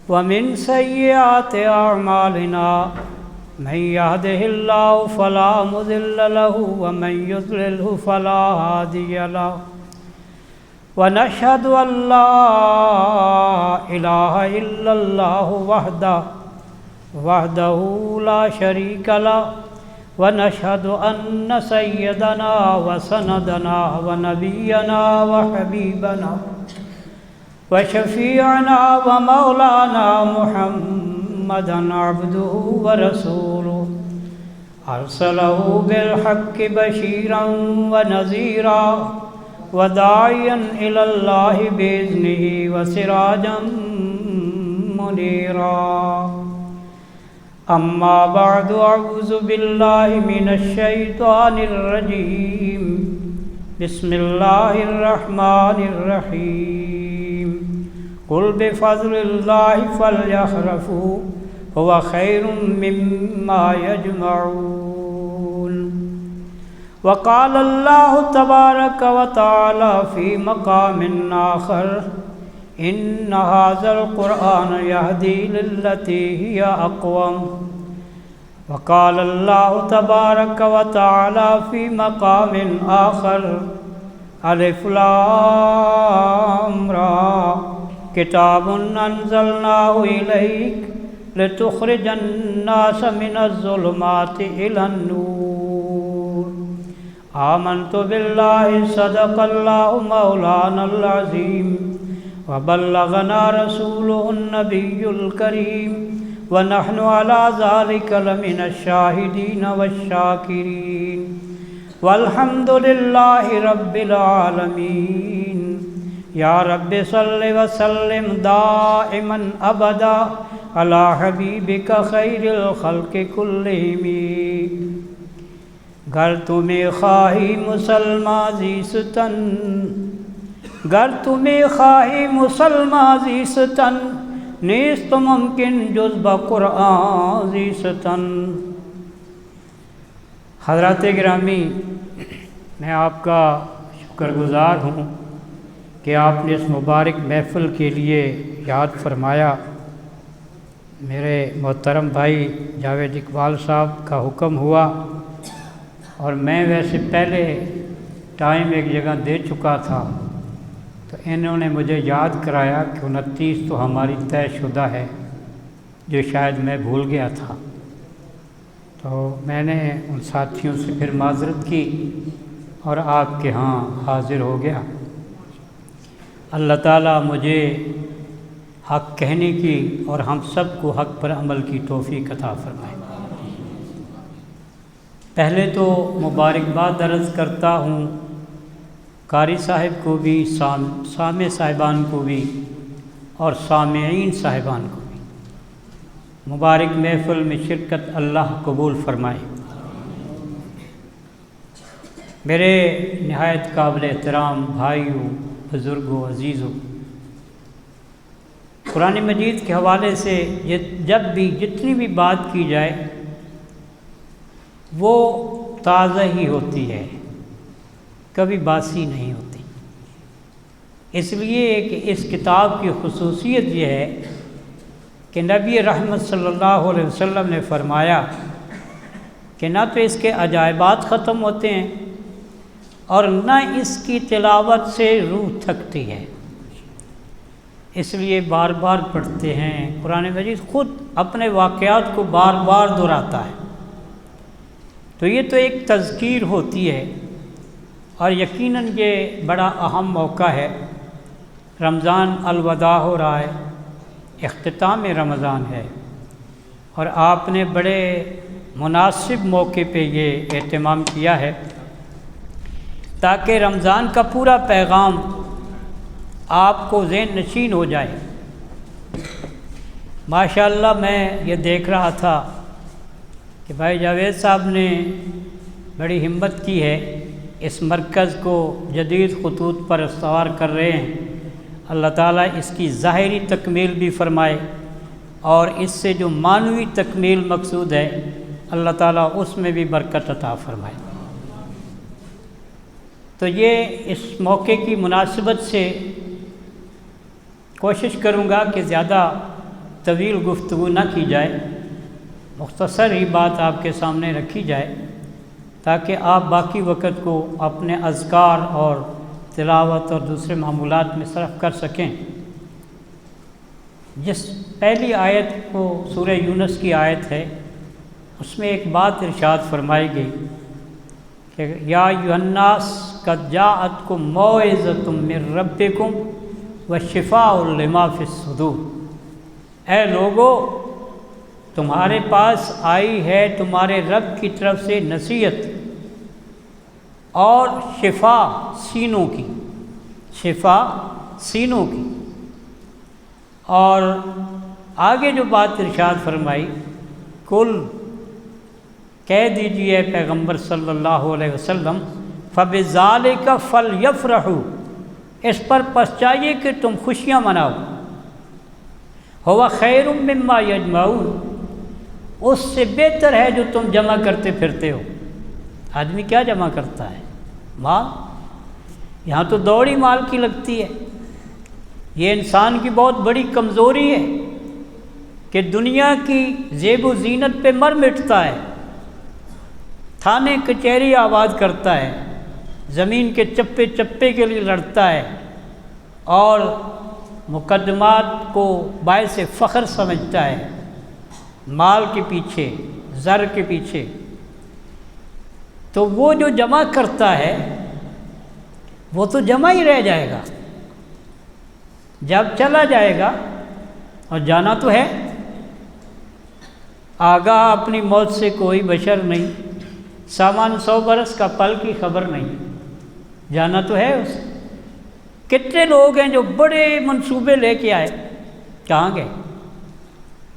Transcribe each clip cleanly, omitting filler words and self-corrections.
ومن سيئات أعمالنا من يهده الله فلا مضل له ومن يضلله فلا هادي له ونشهد أن لا إله إلا الله وحده لا شريك له ونشهد أن سيدنا وسندنا ونبينا وحبيبنا وشفيعنا ومولانا محمدا عبده ورسوله أرسله بالحق بشيرا ونذيرا وداعيا إلى الله بإذنه وسراجا منيرا أما بعد أعوذ بالله من الشيطان الرجيم بسم الله الرحمن الرحيم قل بفضل الله فليفرحوا هو خير مما يجمعون وقال الله تبارك وتعالى في مقام آخر إن هذا القرآن يهدي للتي هي أقوم وقال الله تبارك وتعالى في مقام آخر ألف لام را كتاب أنزلناه إليك لتخرج الناس من الظلمات إلى النور آمنت بالله صدق الله مولانا العظيم وبلغنا رسوله النبي الكريم ونحن على ذلك لمن الشاهدين والشاكرين والحمد لله رب العالمين يا رب صل وسلم دائما أبدا على حبيبك خير الخلق كلهم گر تمہیں خواہی مسلمان زیستن گر تمہیں خواہی مسلمان زیستن نیست ممکن جز بقرآن زیستن۔ حضرات گرامی، میں آپ کا شکر گزار ہوں کہ آپ نے اس مبارک محفل کے لیے یاد فرمایا۔ میرے محترم بھائی جاوید اقبال صاحب کا حکم ہوا اور میں ویسے پہلے ٹائم ایک جگہ دے چکا تھا، تو انہوں نے مجھے یاد کرایا کہ 29 تو ہماری طے شدہ ہے، جو شاید میں بھول گیا تھا۔ تو میں نے ان ساتھیوں سے پھر معذرت کی اور آپ کے ہاں حاضر ہو گیا۔ اللہ تعالیٰ مجھے حق کہنے کی اور ہم سب کو حق پر عمل کی توفیق عطا فرمائے۔ پہلے تو مبارکباد عرض کرتا ہوں قاری صاحب کو بھی، سامع صاحبان کو بھی اور سامعین صاحبان کو بھی۔ مبارک محفل میں شرکت اللہ قبول فرمائے۔ میرے نہایت قابل احترام بھائیوں، بزرگوں، عزیزوں، قرآن مجید کے حوالے سے جب بھی جتنی بھی بات کی جائے وہ تازہ ہی ہوتی ہے، کبھی باسی نہیں ہوتی۔ اس لیے کہ اس کتاب کی خصوصیت یہ ہے کہ نبی رحمت صلی اللہ علیہ وسلم نے فرمایا کہ نہ تو اس کے عجائبات ختم ہوتے ہیں اور نہ اس کی تلاوت سے روح تھکتی ہے، اس لیے بار بار پڑھتے ہیں۔ قرآن مجید خود اپنے واقعات کو بار بار دہراتا ہے، تو یہ تو ایک تذکیر ہوتی ہے۔ اور یقیناً یہ بڑا اہم موقع ہے، رمضان الوداع ہو رہا ہے، اختتام رمضان ہے، اور آپ نے بڑے مناسب موقع پہ یہ اہتمام کیا ہے تاکہ رمضان کا پورا پیغام آپ کو ذہن نشین ہو جائے۔ ماشاءاللہ میں یہ دیکھ رہا تھا کہ بھائی جاوید صاحب نے بڑی ہمت کی ہے، اس مرکز کو جدید خطوط پر استوار کر رہے ہیں۔ اللہ تعالیٰ اس کی ظاہری تکمیل بھی فرمائے اور اس سے جو معنوی تکمیل مقصود ہے اللہ تعالیٰ اس میں بھی برکت عطا فرمائے۔ تو یہ اس موقع کی مناسبت سے کوشش کروں گا کہ زیادہ طویل گفتگو نہ کی جائے، مختصر ہی بات آپ کے سامنے رکھی جائے تاکہ آپ باقی وقت کو اپنے اذکار اور تلاوت اور دوسرے معمولات میں صرف کر سکیں۔ جس پہلی آیت کو سورہ یونس کی آیت ہے، اس میں ایک بات ارشاد فرمائی گئی کہ یا ایھا الناس قد جاءتکم موعظۃ من ربکم وشفاء لما فی الصدور، اے لوگو تمہارے پاس آئی ہے تمہارے رب کی طرف سے نصیحت اور شفا سینوں کی، شفا سینوں کی۔ اور آگے جو بات ارشاد فرمائی، کل کہہ دیجئے پیغمبر صلی اللہ علیہ وسلم فَبِذَالِكَ فَلْيَفْرَحُوا، اس پر پس چاہیے کہ تم خوشیاں مناؤ، هُوَ خَيْرٌ مِّمَّا يَجْمَعُونَ، اس سے بہتر ہے جو تم جمع کرتے پھرتے ہو۔ آدمی کیا جمع کرتا ہے؟ مال۔ یہاں تو دوڑی مال کی لگتی ہے۔ یہ انسان کی بہت بڑی کمزوری ہے کہ دنیا کی زیب و زینت پہ مر مٹتا ہے، تھانے کچہری آباد کرتا ہے، زمین کے چپے چپے کے لیے لڑتا ہے اور مقدمات کو باعث فخر سمجھتا ہے، مال کے پیچھے، زر کے پیچھے۔ تو وہ جو جمع کرتا ہے وہ تو جمع ہی رہ جائے گا، جب چلا جائے گا، اور جانا تو ہے۔ آگاہ اپنی موت سے کوئی بشر نہیں، سامان 100 برس کا پل کی خبر نہیں، جانا تو ہے اس۔ کتنے لوگ ہیں جو بڑے منصوبے لے کے آئے، کہاں گئے؟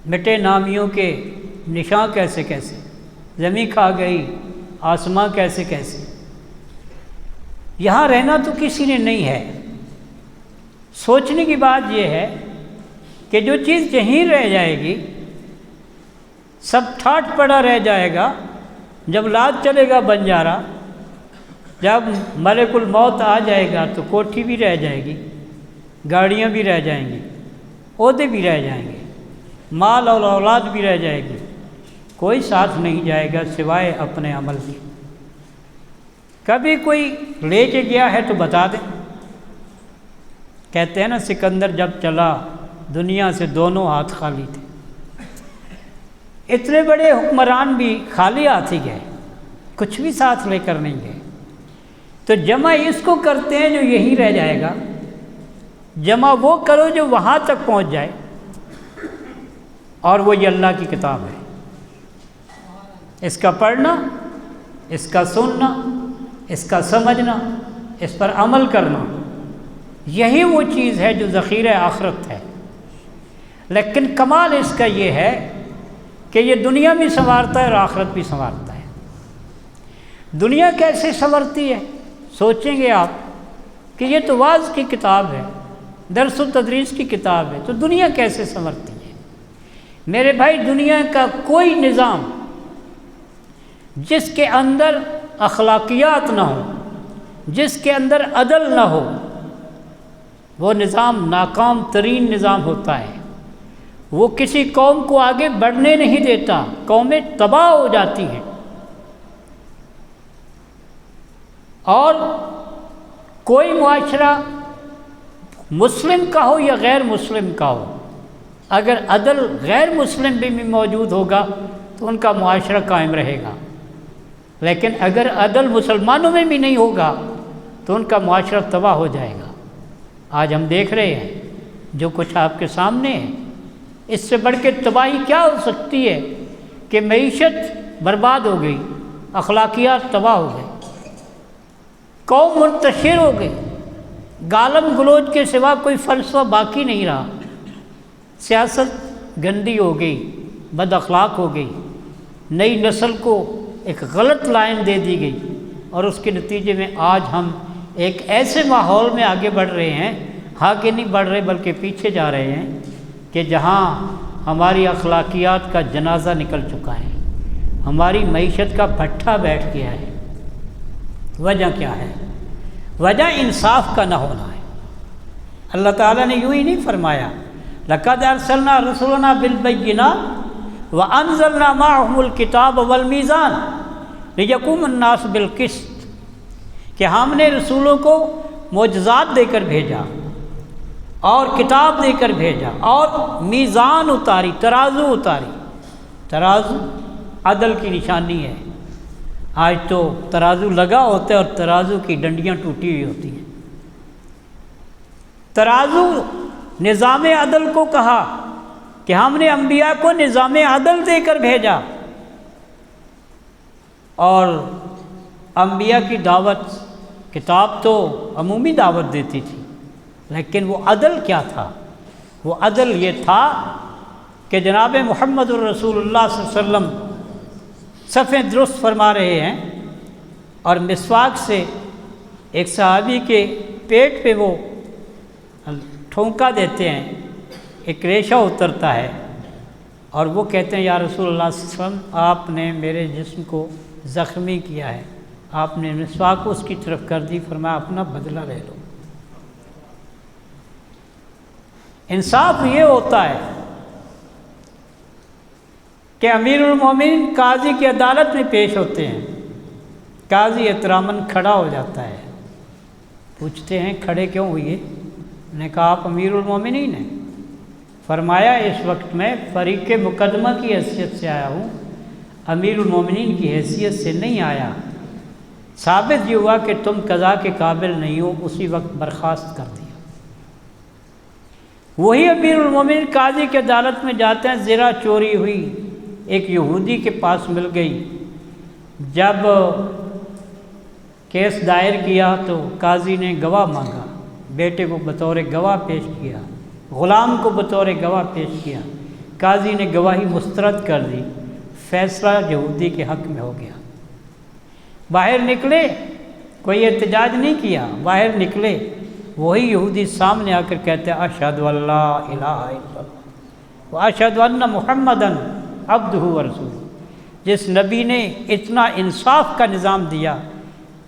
مٹے نامیوں کے نشاں کیسے کیسے، زمین کھا گئی، آسماں کیسے کیسے۔ یہاں رہنا تو کسی نے نہیں ہے۔ سوچنے کی بات یہ ہے کہ جو چیز یہیں رہ جائے گی، سب ٹھاٹ پڑا رہ جائے گا، جب لاد چلے گا بنجارہ، جب ملک الموت آ جائے گا تو کوٹھی بھی رہ جائے گی، گاڑیاں بھی رہ جائیں گی، عہدے بھی رہ جائیں گے، مال اور اولاد بھی رہ جائے گی، کوئی ساتھ نہیں جائے گا سوائے اپنے عمل کے۔ کبھی کوئی لے کے گیا ہے تو بتا دیں۔ کہتے ہیں نا سکندر جب چلا دنیا سے دونوں ہاتھ خالی تھے۔ اتنے بڑے حکمران بھی خالی ہاتھ ہی گئے، کچھ بھی ساتھ لے کر نہیں گئے۔ تو جمع اس کو کرتے ہیں جو یہی رہ جائے گا، جمع وہ کرو جو وہاں تک پہنچ جائے، اور وہ یہ اللہ کی کتاب ہے۔ اس کا پڑھنا، اس کا سننا، اس کا سمجھنا، اس پر عمل کرنا، یہی وہ چیز ہے جو ذخیرہ آخرت ہے۔ لیکن کمال اس کا یہ ہے کہ یہ دنیا بھی سنوارتا ہے اور آخرت بھی سنوارتا ہے۔ دنیا کیسے سنورتی ہے؟ سوچیں گے آپ کہ یہ تو واعظ کی کتاب ہے، درس و تدریس کی کتاب ہے، تو دنیا کیسے سنورتی ہے؟ میرے بھائی، دنیا کا کوئی نظام جس کے اندر اخلاقیات نہ ہو، جس کے اندر عدل نہ ہو، وہ نظام ناکام ترین نظام ہوتا ہے۔ وہ کسی قوم کو آگے بڑھنے نہیں دیتا، قومیں تباہ ہو جاتی ہیں۔ اور کوئی معاشرہ مسلم کا ہو یا غیر مسلم کا ہو، اگر عدل غیر مسلم بھی موجود ہوگا تو ان کا معاشرہ قائم رہے گا، لیکن اگر عدل مسلمانوں میں بھی نہیں ہوگا تو ان کا معاشرہ تباہ ہو جائے گا۔ آج ہم دیکھ رہے ہیں جو کچھ آپ کے سامنے ہے، اس سے بڑھ کے تباہی کیا ہو سکتی ہے کہ معیشت برباد ہو گئی، اخلاقیات تباہ ہو گئے، قوم منتشر ہو گئی، گالم گلوچ کے سوا کوئی فلسفہ باقی نہیں رہا، سیاست گندی ہو گئی، بد اخلاق ہو گئی، نئی نسل کو ایک غلط لائن دے دی گئی، اور اس کے نتیجے میں آج ہم ایک ایسے ماحول میں آگے بڑھ رہے ہیں، آگے نہیں بڑھ رہے بلکہ پیچھے جا رہے ہیں، کہ جہاں ہماری اخلاقیات کا جنازہ نکل چکا ہے، ہماری معیشت کا بھٹا بیٹھ گیا ہے۔ وجہ کیا ہے؟ وجہ انصاف کا نہ ہونا ہے۔ اللہ تعالیٰ نے یوں ہی نہیں فرمایا لقد ارسلنا رسلنا بالبینات وانزلنا معهم الکتاب والمیزان لیقوم الناس بالقسط، کہ ہم نے رسولوں کو معجزات دے کر بھیجا اور کتاب دے کر بھیجا اور میزان اتاری، ترازو اتاری۔ ترازو عدل کی نشانی ہے۔ آج تو ترازو لگا ہوتا ہے اور ترازو کی ڈنڈیاں ٹوٹی ہوئی ہوتی ہیں۔ ترازو نظام عدل کو کہا کہ ہم نے انبیاء کو نظام عدل دے کر بھیجا، اور انبیاء کی دعوت، کتاب تو عمومی دعوت دیتی تھی، لیکن وہ عدل کیا تھا؟ وہ عدل یہ تھا کہ جناب محمد الرسول اللہ صلی اللہ علیہ وسلم صفیں درست فرما رہے ہیں اور مسواک سے ایک صحابی کے پیٹ پہ وہ ٹھونکا دیتے ہیں، ایک ریشہ اترتا ہے اور وہ کہتے ہیں یا رسول اللہ صلی اللہ علیہ وسلم آپ نے میرے جسم کو زخمی کیا ہے، آپ نے مسواک اس کی طرف کر دی، فرمایا اپنا بدلہ لے لو۔ انصاف یہ ہوتا ہے کہ امیر المومنین قاضی کی عدالت میں پیش ہوتے ہیں، قاضی احتراماً کھڑا ہو جاتا ہے، پوچھتے ہیں کھڑے کیوں ہوئے؟ نے کہا آپ امیر المومنین ہیں۔ فرمایا اس وقت میں فریق مقدمہ کی حیثیت سے آیا ہوں، امیر المومنین کی حیثیت سے نہیں آیا۔ ثابت یہ ہوا کہ تم قضا کے قابل نہیں ہو، اسی وقت برخاست کر دیا۔ وہی امیر المومنین قاضی کی عدالت میں جاتے ہیں، زرہ چوری ہوئی ایک یہودی کے پاس مل گئی۔ جب کیس دائر کیا تو قاضی نے گواہ مانگا، بیٹے کو بطور گواہ پیش کیا، غلام کو بطور گواہ پیش کیا، قاضی نے گواہی مسترد کر دی، فیصلہ یہودی کے حق میں ہو گیا۔ باہر نکلے، کوئی احتجاج نہیں کیا، باہر نکلے، وہی یہودی سامنے آ کر کہتے ہیں اشہد ان لا الہ الا اللہ واشہد ان محمدً عبدہ ورسولہ۔ جس نبی نے اتنا انصاف کا نظام دیا،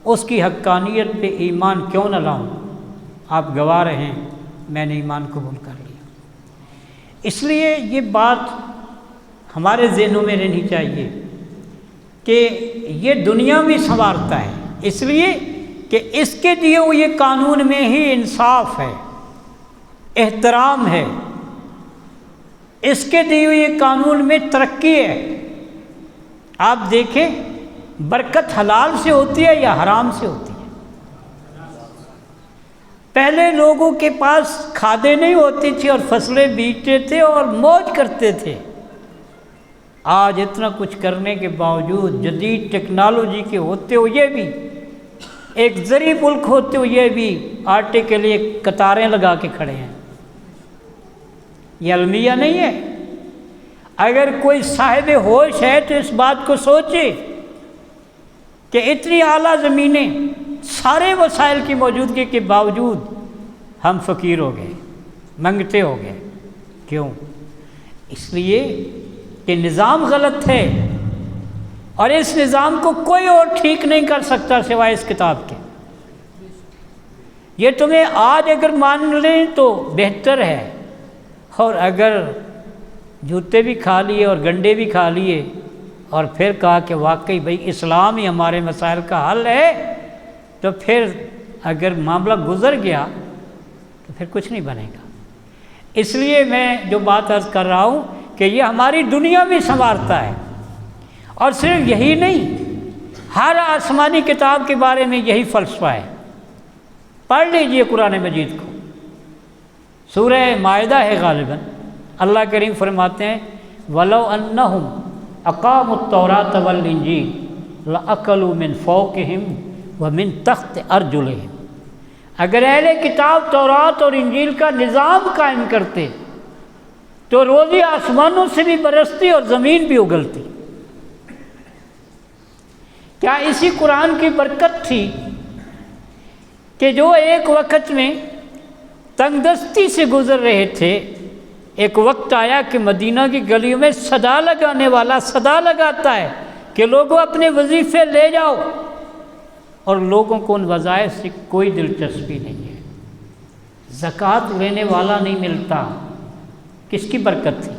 اس کی حقانیت پہ ایمان کیوں نہ لاؤں؟ آپ گواہ رہیں، میں نے ایمان قبول کر لیا۔ اس لیے یہ بات ہمارے ذہنوں میں رہنی چاہیے کہ یہ دنیا بھی سنوارتا ہے، اس لیے کہ اس کے دیے ہوئے قانون میں ہی انصاف ہے، احترام ہے، اس کے دیے ہوئے قانون میں ترقی ہے۔ آپ دیکھیں برکت حلال سے ہوتی ہے یا حرام سے ہوتی ہے؟ پہلے لوگوں کے پاس کھادیں نہیں ہوتی تھی اور فصلیں بیجتے تھے اور موج کرتے تھے۔ آج اتنا کچھ کرنے کے باوجود، جدید ٹیکنالوجی کے ہوتے ہوئے بھی، ایک زرعی ملک ہوتے ہوئے بھی آٹے کے لیے قطاریں لگا کے کھڑے ہیں۔ یہ المیہ نہیں ہے۔ اگر کوئی صاحب ہوش ہے تو اس بات کو سوچے کہ اتنی اعلیٰ زمینیں، سارے وسائل کی موجودگی کے باوجود ہم فقیر ہو گئے، منگتے ہو گئے۔ کیوں؟ اس لیے کہ نظام غلط ہے، اور اس نظام کو کوئی اور ٹھیک نہیں کر سکتا سوائے اس کتاب کے۔ یہ تمہیں آج اگر مان لیں تو بہتر ہے، اور اگر جوتے بھی کھا لیے اور گنڈے بھی کھا لیے اور پھر کہا کہ واقعی بھئی اسلام ہی ہمارے مسائل کا حل ہے، تو پھر اگر معاملہ گزر گیا تو پھر کچھ نہیں بنے گا۔ اس لیے میں جو بات عرض کر رہا ہوں کہ یہ ہماری دنیا بھی سنوارتا ہے، اور صرف یہی نہیں، ہر آسمانی کتاب کے بارے میں یہی فلسفہ ہے۔ پڑھ لیجئے قرآن مجید کو، سورہ مائدہ ہے غالباً، اللہ کریم فرماتے ہیں وَلَوْ أَنَّهُمْ أَقَامُوا التَّوْرَاةَ وَالْإِنْجِيلَ لَأَكَلُوا مِنْ فَوْقِهِمْ وَمِنْ تَحْتِ أَرْجُلِهِمْ۔ اگر اہل کتاب تورات اور انجیل کا نظام قائم کرتے تو روزی آسمانوں سے بھی برستی اور زمین بھی اگلتی۔ کیا اسی قرآن کی برکت تھی کہ جو ایک وقت میں تنگ دستی سے گزر رہے تھے، ایک وقت آیا کہ مدینہ کی گلیوں میں صدا لگانے والا صدا لگاتا ہے کہ لوگوں اپنے وظیفے لے جاؤ، اور لوگوں کو ان وظائف سے کوئی دلچسپی نہیں ہے۔ زکوٰۃ لینے والا نہیں ملتا، کس کی برکت تھی؟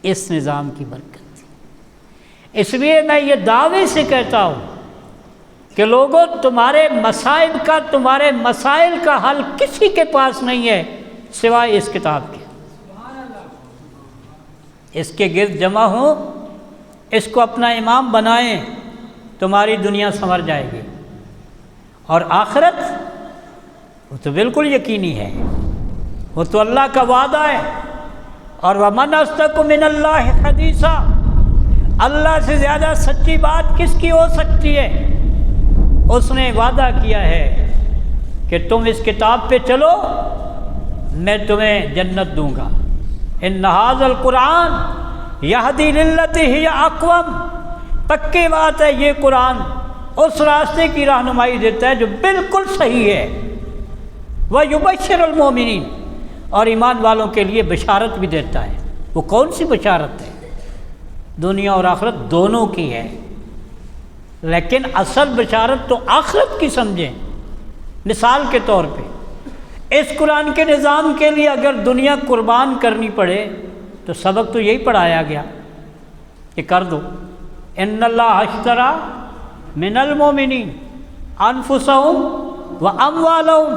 اس نظام کی برکت تھی۔ اس لیے میں یہ دعوے سے کہتا ہوں کہ لوگوں، تمہارے مسائل کا حل کسی کے پاس نہیں ہے سوائے اس کتاب کے۔ اس کے گرد جمع ہوں، اس کو اپنا امام بنائیں، تمہاری دنیا سنور جائے گی، اور آخرت وہ تو بالکل یقینی ہے، وہ تو اللہ کا وعدہ ہے۔ اور وَمَنْ أَصْدَقُ مِنَ اللَّهِ حَدِيثًا، اللہ سے زیادہ سچی بات کس کی ہو سکتی ہے؟ اس نے وعدہ کیا ہے کہ تم اس کتاب پہ چلو، میں تمہیں جنت دوں گا۔ إِنَّ هَذَا الْقُرْآنَ يَهْدِي لِلَّتِي هِيَ أَقْوَمُ، پکی بات ہے یہ قرآن اس راستے کی رہنمائی دیتا ہے جو بالکل صحیح ہے۔ وَيُبَشِّرُ الْمُؤْمِنِينَ، اور ایمان والوں کے لیے بشارت بھی دیتا ہے۔ وہ کون سی بشارت ہے؟ دنیا اور آخرت دونوں کی ہے، لیکن اصل بشارت تو آخرت کی سمجھیں۔ مثال کے طور پہ اس قرآن کے نظام کے لیے اگر دنیا قربان کرنی پڑے تو سبق تو یہی پڑھایا گیا کہ کر دو۔ ان اللہ اشترى من المؤمنین انفسهم واموالهم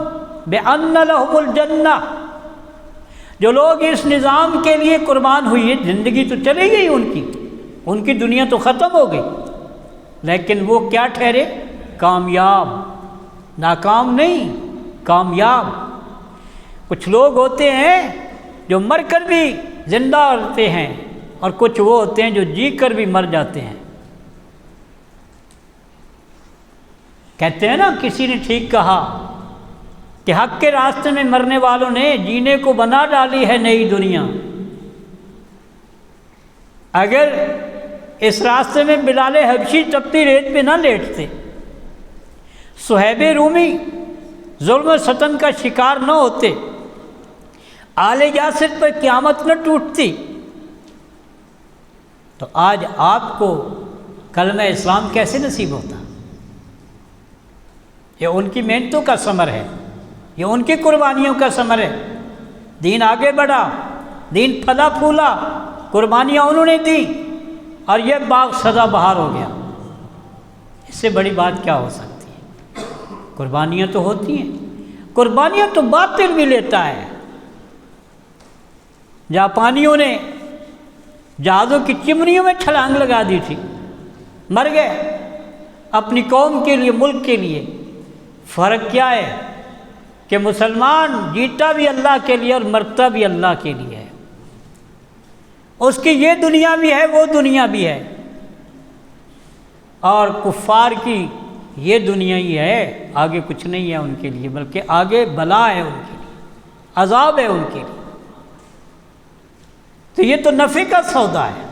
بان لهم الجنہ، جو لوگ اس نظام کے لیے قربان ہوئی ہے، زندگی تو چلی گئی ان کی دنیا تو ختم ہو گئی، لیکن وہ کیا ٹھہرے؟ کامیاب، ناکام نہیں، کامیاب۔ کچھ لوگ ہوتے ہیں جو مر کر بھی زندہ ہوتے ہیں، اور کچھ وہ ہوتے ہیں جو جی کر بھی مر جاتے ہیں۔ کہتے ہیں نا، کسی نے ٹھیک کہا کہ حق کے راستے میں مرنے والوں نے جینے کو بنا ڈالی ہے نئی دنیا۔ اگر اس راستے میں بلال حبشی تپتی ریت پہ نہ لیٹتے، صہیب رومی ظلم و ستم کا شکار نہ ہوتے، آل یاسر پر قیامت نہ ٹوٹتی، تو آج آپ کو کلمہ اسلام کیسے نصیب ہوتا؟ یہ ان کی محنتوں کا ثمر ہے، یہ ان کی قربانیوں کا ثمر ہے۔ دین آگے بڑھا، دین پھلا پھولا، قربانیاں انہوں نے دی، اور یہ باغ سدا بہار ہو گیا۔ اس سے بڑی بات کیا ہو سکتی ہے؟ قربانیاں تو ہوتی ہیں، قربانیاں تو باطل بھی لیتا ہے۔ جاپانیوں نے جہازوں کی چمنیوں میں چھلانگ لگا دی تھی، مر گئے اپنی قوم کے لیے، ملک کے لیے۔ فرق کیا ہے کہ مسلمان جیتا بھی اللہ کے لیے اور مرتا بھی اللہ کے لیے ہے۔ اس کی یہ دنیا بھی ہے، وہ دنیا بھی ہے، اور کفار کی یہ دنیا ہی ہے، آگے کچھ نہیں ہے ان کے لیے، بلکہ آگے بلا ہے ان کے لیے، عذاب ہے ان کے لیے۔ تو یہ تو نفع کا سودا ہے۔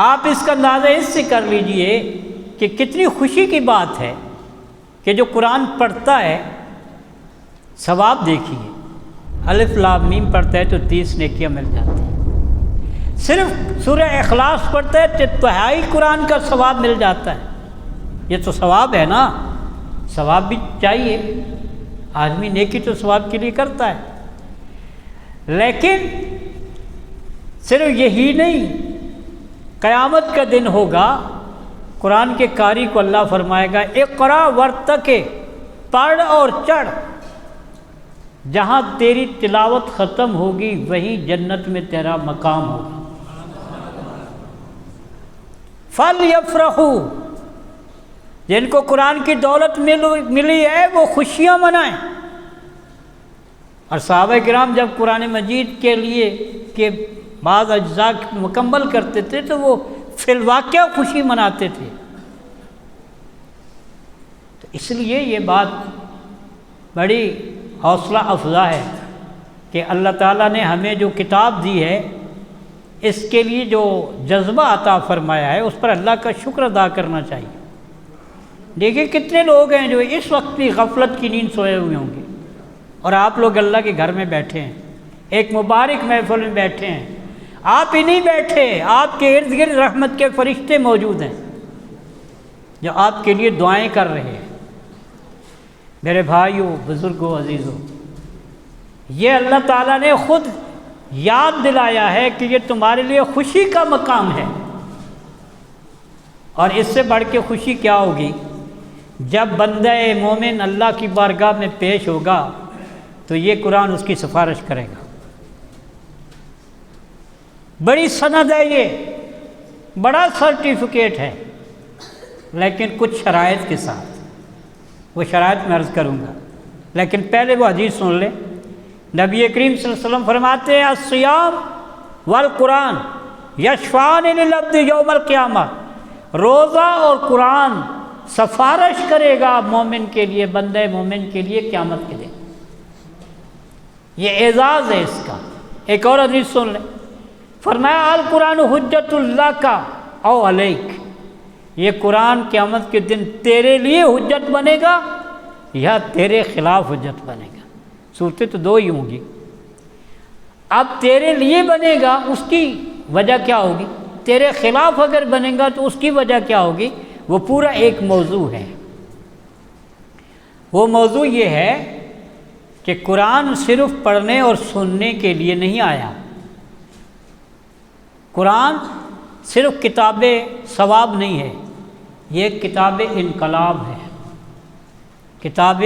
آپ اس کا اندازہ اس سے کر لیجئے کہ کتنی خوشی کی بات ہے کہ جو قرآن پڑھتا ہے، ثواب دیکھیے، الف لام میم پڑھتا ہے تو 30 نیکیاں مل جاتی ہیں۔ صرف سورہ اخلاص پڑھتا ہے تو تہائی قرآن کا ثواب مل جاتا ہے۔ یہ تو ثواب ہے نا، ثواب بھی چاہیے، آدمی نیکی تو ثواب کے لیے کرتا ہے۔ لیکن صرف یہی نہیں، قیامت کا دن ہوگا، قرآن کے قاری کو اللہ فرمائے گا اقرا ورتقِ، پڑھ اور چڑھ، جہاں تیری تلاوت ختم ہوگی وہیں جنت میں تیرا مقام ہوگا۔ فَلْيَفْرَحُوا، جن کو قرآن کی دولت ملی ہے وہ خوشیاں منائیں۔ اور صحابہ کرام جب قرآن مجید کے لیے کہ بعض اجزاء مکمل کرتے تھے تو وہ فی الواقعہ خوشی مناتے تھے۔ تو اس لیے یہ بات بڑی حوصلہ افزا ہے کہ اللہ تعالیٰ نے ہمیں جو کتاب دی ہے، اس کے لیے جو جذبہ عطا فرمایا ہے، اس پر اللہ کا شکر ادا کرنا چاہیے۔ دیکھیے کتنے لوگ ہیں جو اس وقت بھی غفلت کی نیند سوئے ہوئے ہوں گے، اور آپ لوگ اللہ کے گھر میں بیٹھے ہیں، ایک مبارک محفل میں بیٹھے ہیں۔ آپ ہی نہیں بیٹھے، آپ کے ارد گرد رحمت کے فرشتے موجود ہیں جو آپ کے لیے دعائیں کر رہے ہیں۔ میرے بھائیوں، بزرگوں، عزیزوں، یہ اللہ تعالیٰ نے خود یاد دلایا ہے کہ یہ تمہارے لیے خوشی کا مقام ہے۔ اور اس سے بڑھ کے خوشی کیا ہوگی؟ جب بندہ مومن اللہ کی بارگاہ میں پیش ہوگا تو یہ قرآن اس کی سفارش کرے گا۔ بڑی سند ہے، یہ بڑا سرٹیفکیٹ ہے، لیکن کچھ شرائط کے ساتھ۔ وہ شرائط میں عرض کروں گا، لیکن پہلے وہ حدیث سن لیں۔ نبی کریم صلی اللہ علیہ وسلم فرماتے ہیں الصیام والقرآن یشفعان للعبد یوم القیامہ، روزہ اور قرآن سفارش کرے گا مومن کے لیے، بندہ مومن کے لیے قیامت کے دن۔ یہ اعزاز ہے اس کا۔ ایک اور حدیث سن لیں، فرمایا القرآن حجت اللہ کا او علیک، یہ قرآن قیامت کے دن تیرے لیے حجت بنے گا یا تیرے خلاف حجت بنے گا۔ صورتیں تو دو ہی ہوں گی۔ اب تیرے لیے بنے گا، اس کی وجہ کیا ہوگی؟ تیرے خلاف اگر بنے گا تو اس کی وجہ کیا ہوگی؟ وہ پورا ایک موضوع ہے۔ وہ موضوع یہ ہے کہ قرآن صرف پڑھنے اور سننے کے لیے نہیں آیا۔ قرآن صرف کتاب ثواب نہیں ہے، یہ ایک کتاب انقلاب ہے۔ کتاب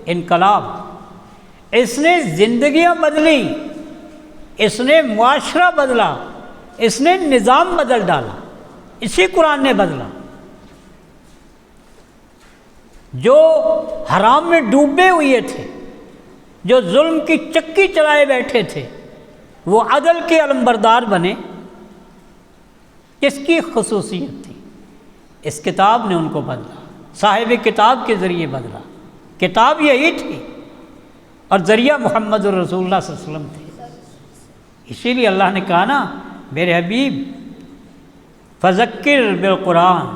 انقلاب، اس نے زندگیاں بدلی، اس نے معاشرہ بدلا، اس نے نظام بدل ڈالا، اسی قرآن نے بدلا۔ جو حرام میں ڈوبے ہوئے تھے، جو ظلم کی چکی چلائے بیٹھے تھے، وہ عدل کے علمبردار بنے۔ کس کی خصوصیت تھی؟ اس کتاب نے ان کو بدلا، صاحب کتاب کے ذریعے بدلا۔ کتاب یہی تھی اور ذریعہ محمد الرسول اللہ صلی اللہ علیہ وسلم تھے۔ اسی لیے اللہ نے کہا نا میرے حبیب فذکر بالقرآن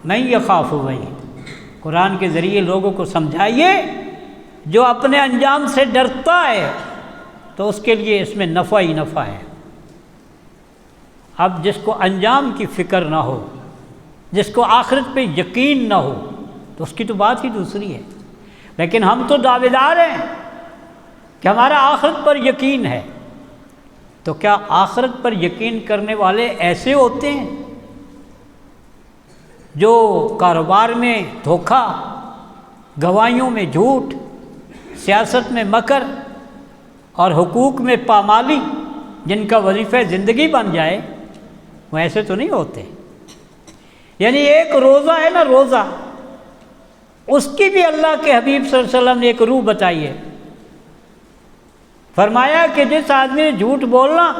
من یخاف وعید، قرآن کے ذریعے لوگوں کو سمجھائیے جو اپنے انجام سے ڈرتا ہے تو اس کے لیے اس میں نفع ہی نفع ہے۔ اب جس کو انجام کی فکر نہ ہو، جس کو آخرت پہ یقین نہ ہو، تو اس کی تو بات ہی دوسری ہے۔ لیکن ہم تو دعوے دار ہیں کہ ہمارا آخرت پر یقین ہے، تو کیا آخرت پر یقین کرنے والے ایسے ہوتے ہیں جو کاروبار میں دھوکہ، گواہیوں میں جھوٹ، سیاست میں مکر اور حقوق میں پامالی، جن کا وظیفہ زندگی بن جائے، وہ ایسے تو نہیں ہوتے؟ یعنی ایک روزہ ہے نا، روزہ، اس کی بھی اللہ کے حبیب صلی اللہ علیہ وسلم نے ایک روح بتائی ہے۔ فرمایا کہ جس آدمی نے جھوٹ بولنا